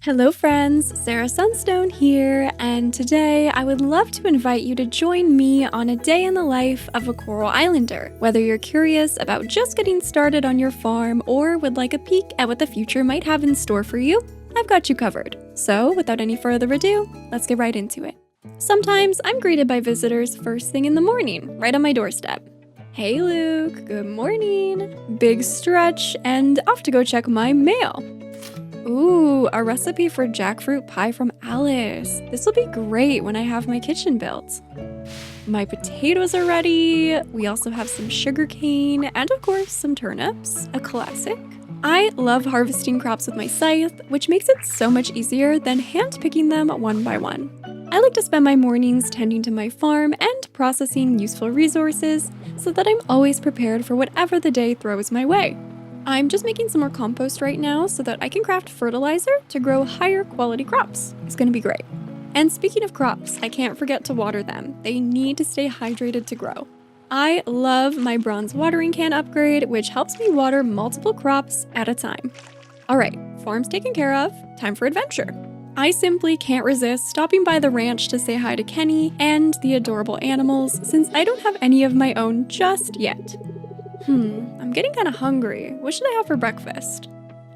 Hello friends, Sarah Sunstone here, and today I would love to invite you to join me on a day in the life of a Coral Islander. Whether you're curious about just getting started on your farm or would like a peek at what the future might have in store for you, I've got you covered. So without any further ado, let's get right into it. Sometimes I'm greeted by visitors first thing in the morning, right on my doorstep. Hey Luke, good morning. Big stretch and off to go check my mail. Ooh, a recipe for jackfruit pie from Alice. This will be great when I have my kitchen built. My potatoes are ready. We also have some sugarcane and of course some turnips, a classic. I love harvesting crops with my scythe, which makes it so much easier than hand-picking them one by one. I like to spend my mornings tending to my farm and processing useful resources so that I'm always prepared for whatever the day throws my way. I'm just making some more compost right now so that I can craft fertilizer to grow higher quality crops. It's gonna be great. And speaking of crops, I can't forget to water them. They need to stay hydrated to grow. I love my bronze watering can upgrade, which helps me water multiple crops at a time. All right, farm's taken care of, time for adventure. I simply can't resist stopping by the ranch to say hi to Kenny and the adorable animals since I don't have any of my own just yet. I'm getting kind of hungry. What should I have for breakfast?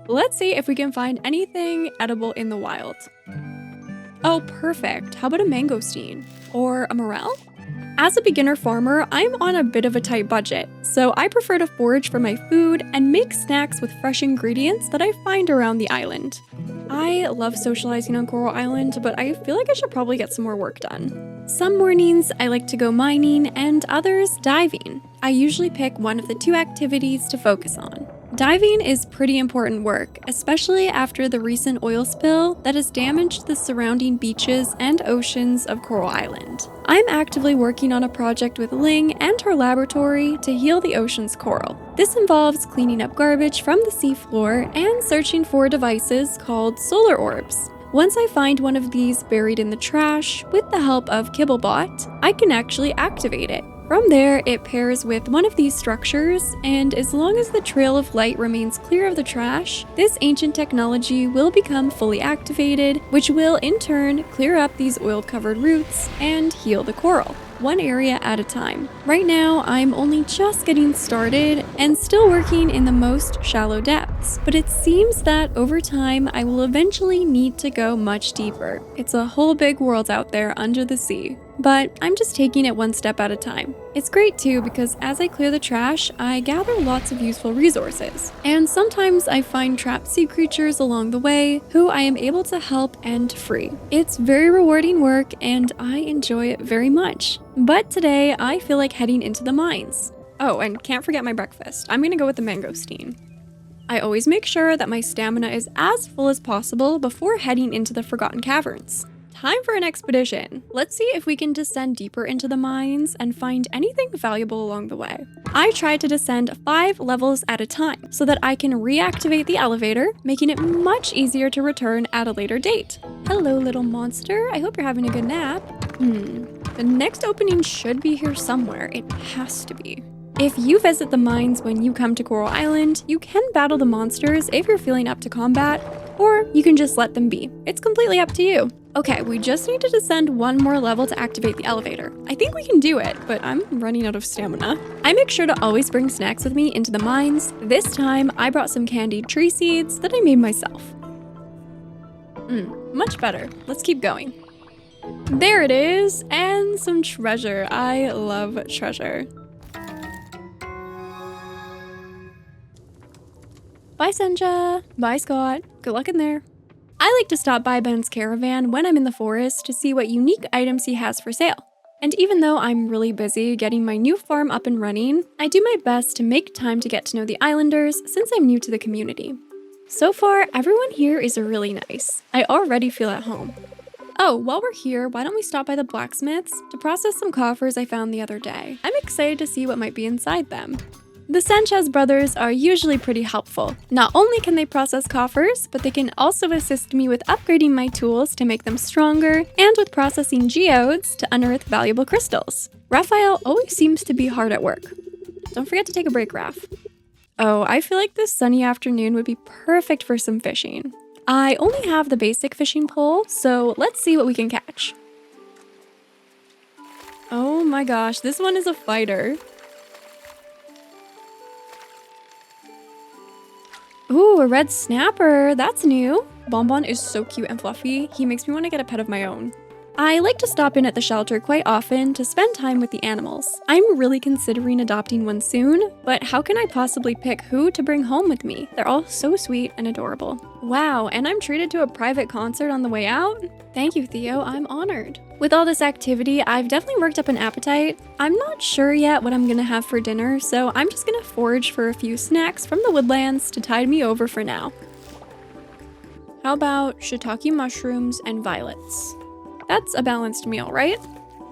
Let's see if we can find anything edible in the wild. Oh, perfect. How about a mangosteen? Or a morel? As a beginner farmer, I'm on a bit of a tight budget, so I prefer to forage for my food and make snacks with fresh ingredients that I find around the island. I love socializing on Coral Island, but I feel like I should probably get some more work done. Some mornings I like to go mining and others diving. I usually pick one of the two activities to focus on. Diving is pretty important work, especially after the recent oil spill that has damaged the surrounding beaches and oceans of Coral Island. I'm actively working on a project with Ling and her laboratory to heal the ocean's coral. This involves cleaning up garbage from the seafloor and searching for devices called solar orbs. Once I find one of these buried in the trash, with the help of Kibblebot, I can actually activate it. From there, it pairs with one of these structures, and as long as the trail of light remains clear of the trash, this ancient technology will become fully activated, which will in turn clear up these oil-covered roots and heal the coral, one area at a time. Right now, I'm only just getting started and still working in the most shallow depths, but it seems that over time, I will eventually need to go much deeper. It's a whole big world out there under the sea. But I'm just taking it one step at a time. It's great too because as I clear the trash, I gather lots of useful resources. And sometimes I find trapped sea creatures along the way who I am able to help and free. It's very rewarding work and I enjoy it very much. But today I feel like heading into the mines. Oh, and can't forget my breakfast. I'm gonna go with the mangosteen. I always make sure that my stamina is as full as possible before heading into the Forgotten Caverns. Time for an expedition. Let's see if we can descend deeper into the mines and find anything valuable along the way. I try to descend 5 levels at a time so that I can reactivate the elevator, making it much easier to return at a later date. Hello, little monster. I hope you're having a good nap. The next opening should be here somewhere. It has to be. If you visit the mines when you come to Coral Island, you can battle the monsters if you're feeling up to combat, or you can just let them be. It's completely up to you. Okay, we just need to descend one more level to activate the elevator. I think we can do it, but I'm running out of stamina. I make sure to always bring snacks with me into the mines. This time, I brought some candied tree seeds that I made myself. Much better. Let's keep going. There it is, and some treasure. I love treasure. Bye, Senja. Bye, Scott. Good luck in there. I like to stop by Ben's caravan when I'm in the forest to see what unique items he has for sale. And even though I'm really busy getting my new farm up and running, I do my best to make time to get to know the islanders since I'm new to the community. So far, everyone here is really nice. I already feel at home. Oh, while we're here, why don't we stop by the blacksmiths to process some coffers I found the other day? I'm excited to see what might be inside them. The Sanchez brothers are usually pretty helpful. Not only can they process coffers, but they can also assist me with upgrading my tools to make them stronger and with processing geodes to unearth valuable crystals. Raphael always seems to be hard at work. Don't forget to take a break, Raph. Oh, I feel like this sunny afternoon would be perfect for some fishing. I only have the basic fishing pole, so let's see what we can catch. Oh my gosh, this one is a fighter. Ooh, a red snapper. That's new. Bonbon is so cute and fluffy. He makes me want to get a pet of my own. I like to stop in at the shelter quite often to spend time with the animals. I'm really considering adopting one soon, but how can I possibly pick who to bring home with me? They're all so sweet and adorable. Wow, and I'm treated to a private concert on the way out? Thank you, Theo, I'm honored. With all this activity, I've definitely worked up an appetite. I'm not sure yet what I'm gonna have for dinner, so I'm just gonna forage for a few snacks from the woodlands to tide me over for now. How about shiitake mushrooms and violets? That's a balanced meal, right?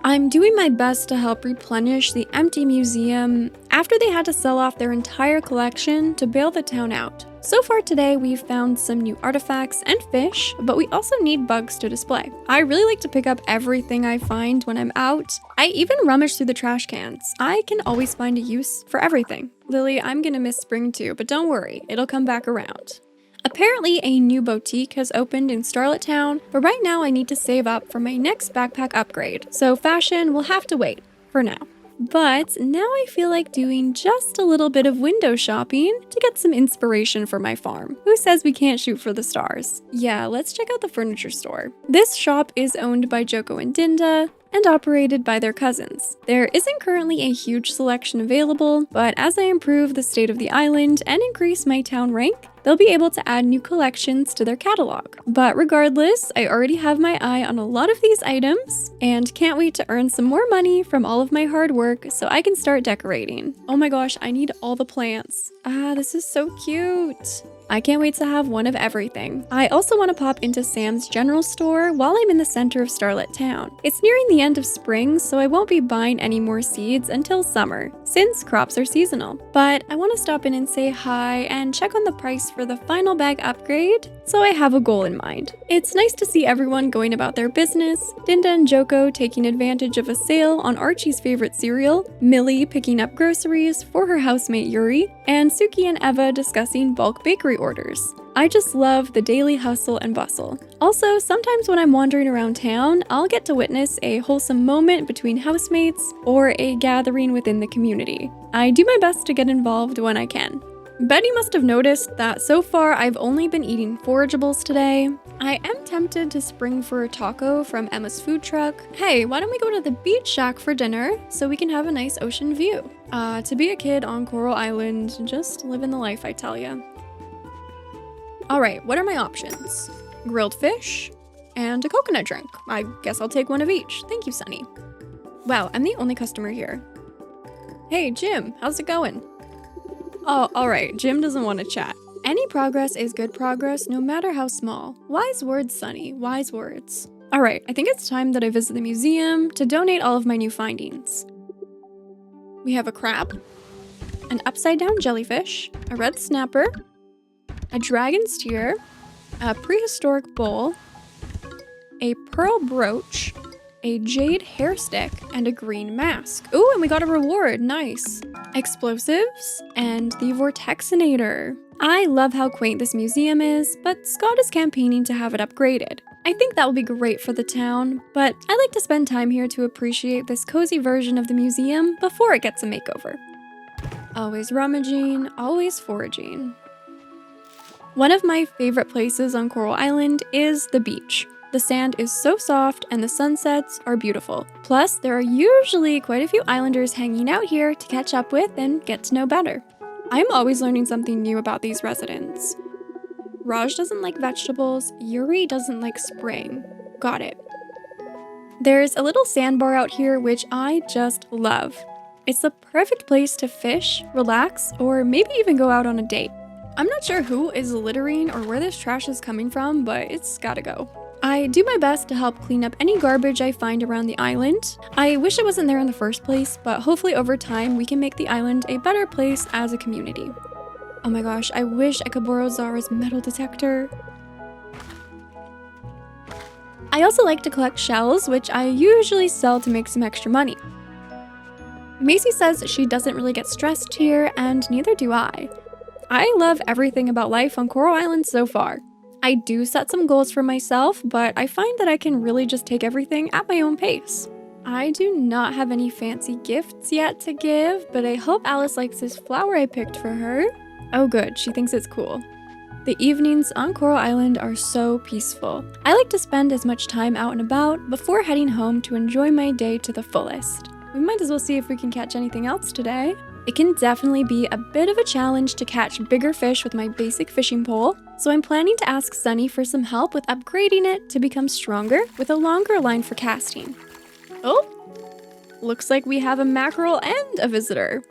I'm doing my best to help replenish the empty museum after they had to sell off their entire collection to bail the town out. So far today, we've found some new artifacts and fish, but we also need bugs to display. I really like to pick up everything I find when I'm out. I even rummage through the trash cans. I can always find a use for everything. Lily, I'm gonna miss spring too, but don't worry, it'll come back around. Apparently, a new boutique has opened in Starlet Town, but right now I need to save up for my next backpack upgrade, so fashion will have to wait for now. But now I feel like doing just a little bit of window shopping to get some inspiration for my farm. Who says we can't shoot for the stars? Yeah, let's check out the furniture store. This shop is owned by Joko and Dinda and operated by their cousins. There isn't currently a huge selection available, but as I improve the state of the island and increase my town rank, they'll be able to add new collections to their catalog. But regardless, I already have my eye on a lot of these items and can't wait to earn some more money from all of my hard work so I can start decorating. Oh my gosh, I need all the plants. Ah, this is so cute. I can't wait to have one of everything. I also want to pop into Sam's general store while I'm in the center of Starlet Town. It's nearing the end of spring, so I won't be buying any more seeds until summer, since crops are seasonal. But I want to stop in and say hi and check on the price for the final bag upgrade, so I have a goal in mind. It's nice to see everyone going about their business, Dinda and Joko taking advantage of a sale on Archie's favorite cereal, Millie picking up groceries for her housemate Yuri, and Suki and Eva discussing bulk bakery orders. I just love the daily hustle and bustle. Also, sometimes when I'm wandering around town, I'll get to witness a wholesome moment between housemates or a gathering within the community. I do my best to get involved when I can. Betty must have noticed that so far I've only been eating forageables today. I am tempted to spring for a taco from Emma's food truck. Hey, why don't we go to the beach shack for dinner so we can have a nice ocean view? To be a kid on Coral Island, just living the life, I tell ya. Alright, what are my options? Grilled fish and a coconut drink. I guess I'll take one of each. Thank you, Sunny. Wow, I'm the only customer here. Hey, Jim, how's it going? Oh, alright, Jim doesn't want to chat. Any progress is good progress, no matter how small. Wise words, Sunny, wise words. Alright, I think it's time that I visit the museum to donate all of my new findings. We have a crab, an upside-down jellyfish, a red snapper, a dragon's tear, a prehistoric bowl, a pearl brooch, a jade hair stick, and a green mask. Ooh, and we got a reward, nice. Explosives, and the Vortexinator. I love how quaint this museum is, but Scott is campaigning to have it upgraded. I think that will be great for the town, but I like to spend time here to appreciate this cozy version of the museum before it gets a makeover. Always rummaging, always foraging. One of my favorite places on Coral Island is the beach. The sand is so soft and the sunsets are beautiful. Plus, there are usually quite a few islanders hanging out here to catch up with and get to know better. I'm always learning something new about these residents. Raj doesn't like vegetables, Yuri doesn't like spring. Got it. There's a little sandbar out here which I just love. It's the perfect place to fish, relax, or maybe even go out on a date. I'm not sure who is littering or where this trash is coming from, but it's gotta go. I do my best to help clean up any garbage I find around the island. I wish it wasn't there in the first place, but hopefully over time we can make the island a better place as a community. Oh my gosh, I wish I could borrow Zara's metal detector. I also like to collect shells, which I usually sell to make some extra money. Macy says she doesn't really get stressed here, and neither do I. I love everything about life on Coral Island so far. I do set some goals for myself, but I find that I can really just take everything at my own pace. I do not have any fancy gifts yet to give, but I hope Alice likes this flower I picked for her. Oh good, she thinks it's cool. The evenings on Coral Island are so peaceful. I like to spend as much time out and about before heading home to enjoy my day to the fullest. We might as well see if we can catch anything else today. It can definitely be a bit of a challenge to catch bigger fish with my basic fishing pole, so I'm planning to ask Sunny for some help with upgrading it to become stronger with a longer line for casting. Oh, looks like we have a mackerel and a visitor.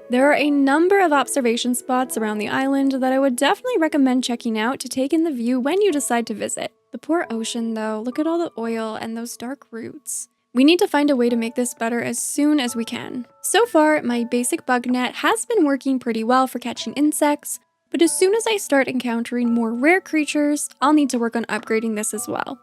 There are a number of observation spots around the island that I would definitely recommend checking out to take in the view when you decide to visit. The poor ocean though, look at all the oil and those dark roots. We need to find a way to make this better as soon as we can. So far, my basic bug net has been working pretty well for catching insects, but as soon as I start encountering more rare creatures, I'll need to work on upgrading this as well.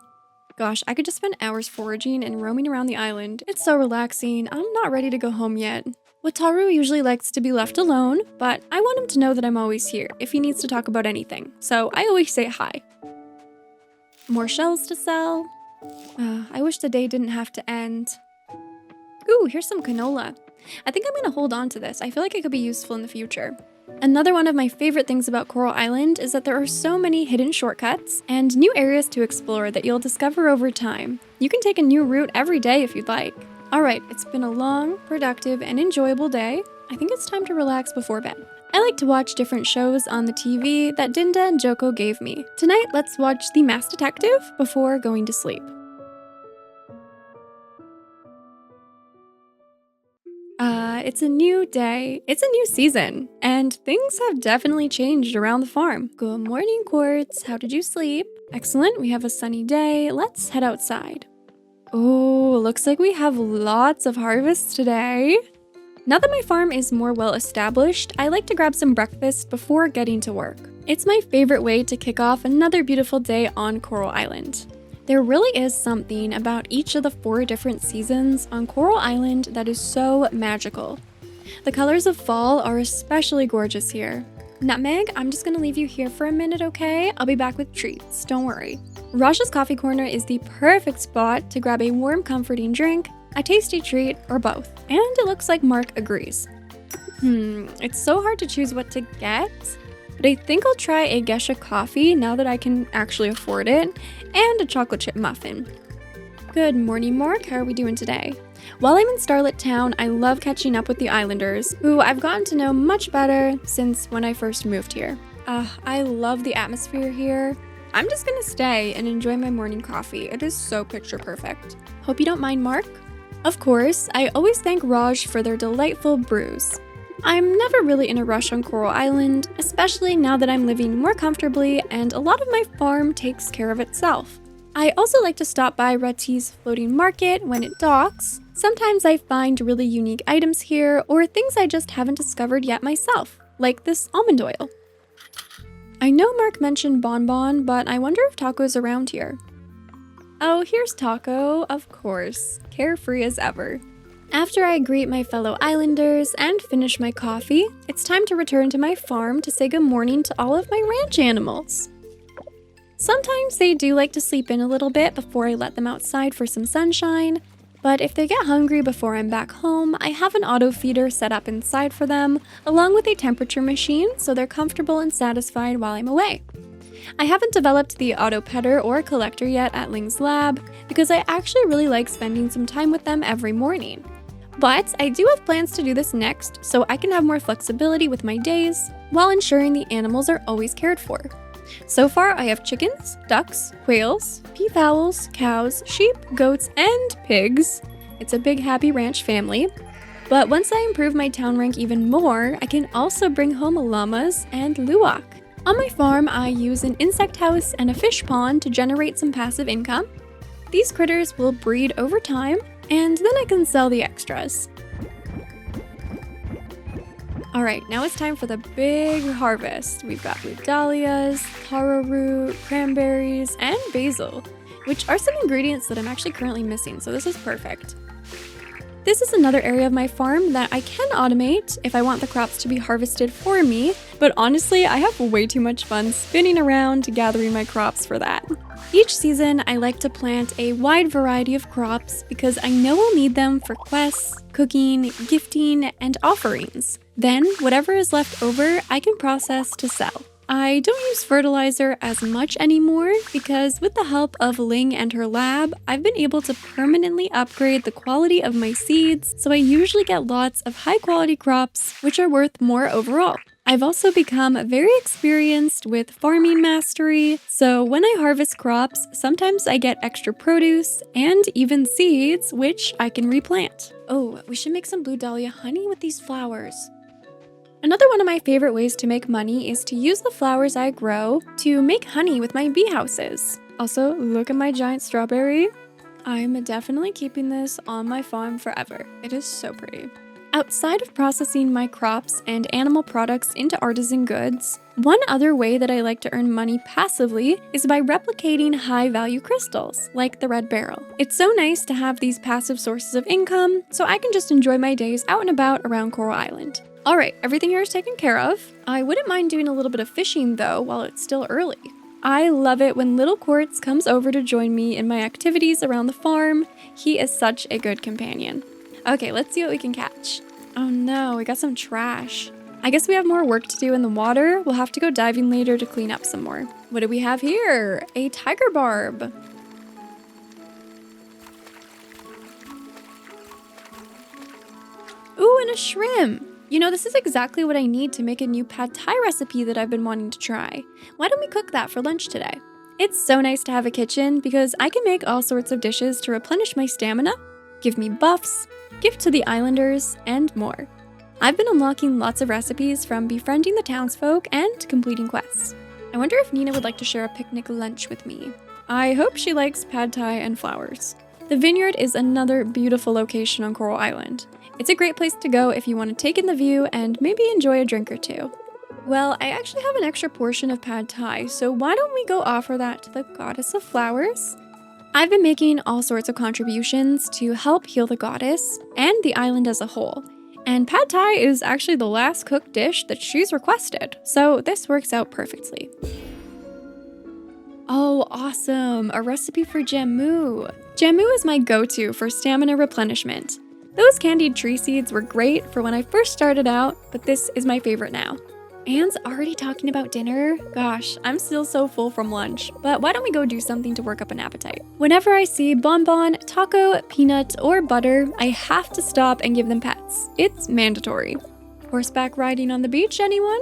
Gosh, I could just spend hours foraging and roaming around the island. It's so relaxing. I'm not ready to go home yet. Wataru usually likes to be left alone, but I want him to know that I'm always here if he needs to talk about anything, so I always say hi. More shells to sell. I wish the day didn't have to end. Ooh, here's some canola. I think I'm gonna hold on to this. I feel like it could be useful in the future. Another one of my favorite things about Coral Island is that there are so many hidden shortcuts and new areas to explore that you'll discover over time. You can take a new route every day if you'd like. Alright, it's been a long, productive, and enjoyable day. I think it's time to relax before bed. I like to watch different shows on the TV that Dinda and Joko gave me. Tonight, let's watch The Masked Detective before going to sleep. It's a new day, it's a new season, and things have definitely changed around the farm. Good morning, Quartz. How did you sleep? Excellent, we have a sunny day. Let's head outside. Oh, looks like we have lots of harvests today. Now that my farm is more well established, I like to grab some breakfast before getting to work. It's my favorite way to kick off another beautiful day on Coral Island. There really is something about each of the 4 different seasons on Coral Island that is so magical. The colors of fall are especially gorgeous here. Nutmeg, I'm just gonna leave you here for a minute, okay? I'll be back with treats, don't worry. Raj's Coffee Corner is the perfect spot to grab a warm, comforting drink, a tasty treat, or both. And it looks like Mark agrees. It's so hard to choose what to get, but I think I'll try a Gesha coffee now that I can actually afford it, and a chocolate chip muffin. Good morning, Mark. How are we doing today? While I'm in Starlit Town, I love catching up with the Islanders, who I've gotten to know much better since when I first moved here. I love the atmosphere here. I'm just gonna stay and enjoy my morning coffee. It is so picture perfect. Hope you don't mind, Mark. Of course, I always thank Raj for their delightful brews. I'm never really in a rush on Coral Island, especially now that I'm living more comfortably and a lot of my farm takes care of itself. I also like to stop by Rati's floating market when it docks. Sometimes I find really unique items here or things I just haven't discovered yet myself, like this almond oil. I know Mark mentioned Bonbon, but I wonder if Taco's around here. Oh, here's Taco, of course, carefree as ever. After I greet my fellow Islanders and finish my coffee, it's time to return to my farm to say good morning to all of my ranch animals. Sometimes they do like to sleep in a little bit before I let them outside for some sunshine, but if they get hungry before I'm back home, I have an auto feeder set up inside for them, along with a temperature machine so they're comfortable and satisfied while I'm away. I haven't developed the auto petter or collector yet at Ling's lab because I actually really like spending some time with them every morning. But I do have plans to do this next so I can have more flexibility with my days while ensuring the animals are always cared for. So far, I have chickens, ducks, quails, peafowls, cows, sheep, goats, and pigs. It's a big happy ranch family. But once I improve my town rank even more, I can also bring home llamas and luwak. On my farm, I use an insect house and a fish pond to generate some passive income. These critters will breed over time, and then I can sell the extras. Alright, now it's time for the big harvest. We've got blue dahlias, taro root, cranberries, and basil, which are some ingredients that I'm actually currently missing, so this is perfect. This is another area of my farm that I can automate if I want the crops to be harvested for me But honestly, I have way too much fun spinning around gathering my crops for that. Each season, I like to plant a wide variety of crops because I know I'll need them for quests, cooking, gifting, and offerings. Then, whatever is left over, I can process to sell. I don't use fertilizer as much anymore because with the help of Ling and her lab, I've been able to permanently upgrade the quality of my seeds, so I usually get lots of high quality crops, which are worth more overall. I've also become very experienced with farming mastery, so when I harvest crops, sometimes I get extra produce and even seeds, which I can replant. Oh, we should make some blue dahlia honey with these flowers. Another one of my favorite ways to make money is to use the flowers I grow to make honey with my bee houses. Also, look at my giant strawberry. I'm definitely keeping this on my farm forever. It is so pretty. Outside of processing my crops and animal products into artisan goods, one other way that I like to earn money passively is by replicating high-value crystals, like the red beryl. It's so nice to have these passive sources of income, so I can just enjoy my days out and about around Coral Island. Alright, everything here is taken care of. I wouldn't mind doing a little bit of fishing though while it's still early. I love it when Little Quartz comes over to join me in my activities around the farm. He is such a good companion. Okay, let's see what we can catch. Oh no, we got some trash. I guess we have more work to do in the water. We'll have to go diving later to clean up some more. What do we have here? A tiger barb. Ooh, and a shrimp. You know, this is exactly what I need to make a new pad thai recipe that I've been wanting to try. Why don't we cook that for lunch today? It's so nice to have a kitchen because I can make all sorts of dishes to replenish my stamina, give me buffs, gift to the islanders, and more. I've been unlocking lots of recipes from befriending the townsfolk and completing quests. I wonder if Nina would like to share a picnic lunch with me. I hope she likes pad thai and flowers. The vineyard is another beautiful location on Coral Island. It's a great place to go if you want to take in the view and maybe enjoy a drink or two. Well, I actually have an extra portion of pad thai, so why don't we go offer that to the goddess of flowers? I've been making all sorts of contributions to help heal the goddess and the island as a whole. And pad thai is actually the last cooked dish that she's requested, so this works out perfectly. Oh, awesome! A recipe for jamu. Jamu is my go-to for stamina replenishment. Those candied tree seeds were great for when I first started out, but this is my favorite now. Anne's already talking about dinner? Gosh, I'm still so full from lunch, but why don't we go do something to work up an appetite? Whenever I see bonbon, taco, peanut, or butter, I have to stop and give them pets. It's mandatory. Horseback riding on the beach, anyone?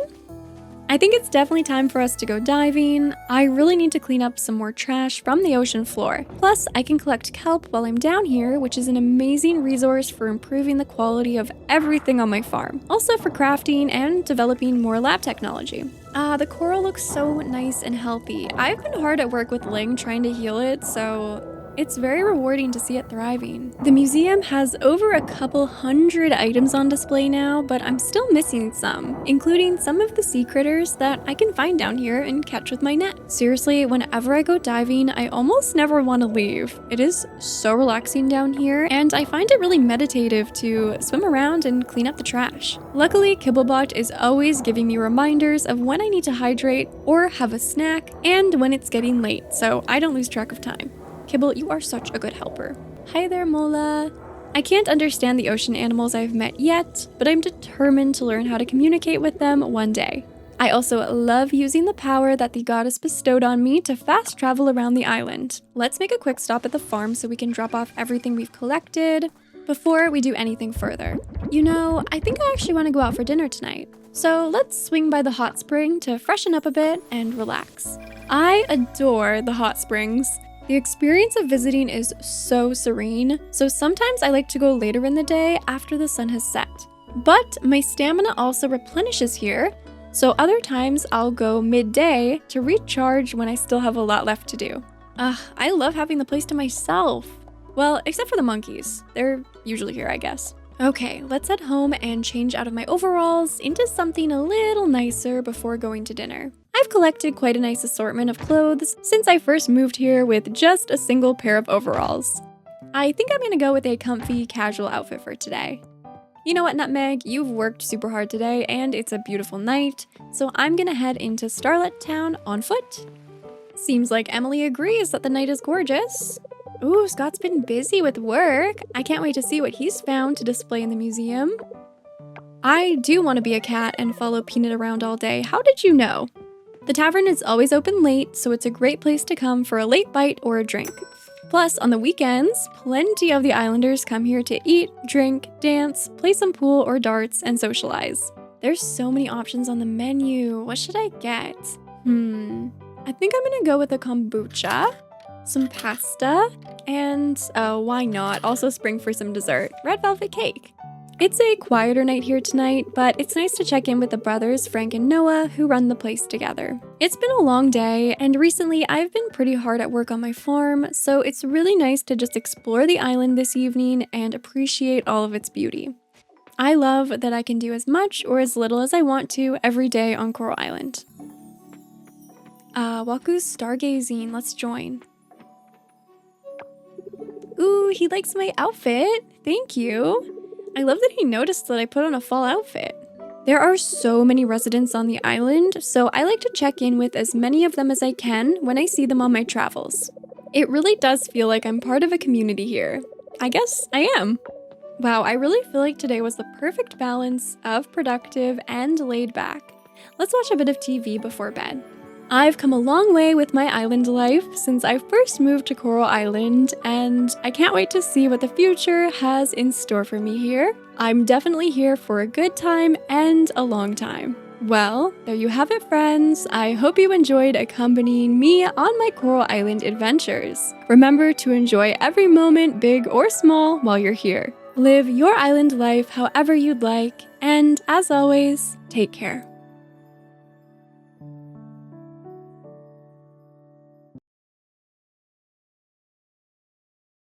I think it's definitely time for us to go diving. I really need to clean up some more trash from the ocean floor. Plus, I can collect kelp while I'm down here, which is an amazing resource for improving the quality of everything on my farm. Also for crafting and developing more lab technology. The coral looks so nice and healthy. I've been hard at work with Ling trying to heal it, so it's very rewarding to see it thriving. The museum has over a couple hundred items on display now, but I'm still missing some, including some of the sea critters that I can find down here and catch with my net. Seriously, whenever I go diving, I almost never want to leave. It is so relaxing down here, and I find it really meditative to swim around and clean up the trash. Luckily, Kibblebot is always giving me reminders of when I need to hydrate or have a snack, and when it's getting late, so I don't lose track of time. Kibble, you are such a good helper. Hi there, Mola. I can't understand the ocean animals I've met yet, but I'm determined to learn how to communicate with them one day. I also love using the power that the goddess bestowed on me to fast travel around the island. Let's make a quick stop at the farm so we can drop off everything we've collected before we do anything further. You know, I think I actually want to go out for dinner tonight. So let's swing by the hot spring to freshen up a bit and relax. I adore the hot springs. The experience of visiting is so serene, so sometimes I like to go later in the day after the sun has set. But my stamina also replenishes here, so other times I'll go midday to recharge when I still have a lot left to do. I love having the place to myself. Well, except for the monkeys. They're usually here, I guess. Okay, let's head home and change out of my overalls into something a little nicer before going to dinner. I've collected quite a nice assortment of clothes since I first moved here with just a single pair of overalls. I think I'm gonna go with a comfy, casual outfit for today. You know what, Nutmeg? You've worked super hard today and it's a beautiful night, so I'm gonna head into Starlet Town on foot. Seems like Emily agrees that the night is gorgeous. Ooh, Scott's been busy with work. I can't wait to see what he's found to display in the museum. I do want to be a cat and follow Peanut around all day. How did you know? The tavern is always open late, so it's a great place to come for a late bite or a drink. Plus, on the weekends, plenty of the islanders come here to eat, drink, dance, play some pool or darts, and socialize. There's so many options on the menu. What should I get? I think I'm gonna go with a kombucha, some pasta, and why not? Also spring for some dessert, red velvet cake. It's a quieter night here tonight, but it's nice to check in with the brothers, Frank and Noah, who run the place together. It's been a long day, and recently I've been pretty hard at work on my farm, so it's really nice to just explore the island this evening and appreciate all of its beauty. I love that I can do as much or as little as I want to every day on Coral Island. Waku's stargazing, let's join. Ooh, he likes my outfit, thank you. I love that he noticed that I put on a fall outfit. There are so many residents on the island, so I like to check in with as many of them as I can when I see them on my travels. It really does feel like I'm part of a community here. I guess I am. Wow, I really feel like today was the perfect balance of productive and laid back. Let's watch a bit of TV before bed. I've come a long way with my island life since I first moved to Coral Island, and I can't wait to see what the future has in store for me here. I'm definitely here for a good time and a long time. Well, there you have it, friends. I hope you enjoyed accompanying me on my Coral Island adventures. Remember to enjoy every moment, big or small, while you're here. Live your island life however you'd like, and as always, take care.